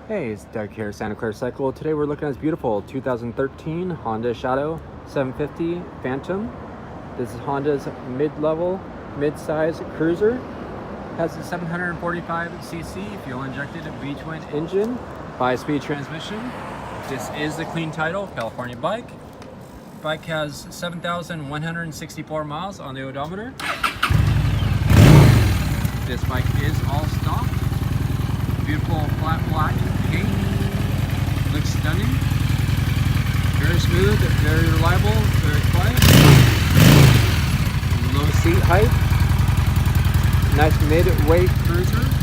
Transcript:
Hey, it's Doug here, Santa Clara Cycle. Today we're looking at this beautiful 2013 Honda Shadow 750 Phantom. This is Honda's mid-size cruiser. Has a 745cc fuel-injected V-twin engine, 5-speed transmission. This is the clean title, California bike. Bike has 7,164 miles on the odometer. This bike is all stock. Beautiful flat black paint. Looks stunning. Very smooth, very reliable, very quiet. Low seat height. Nice mid-weight cruiser.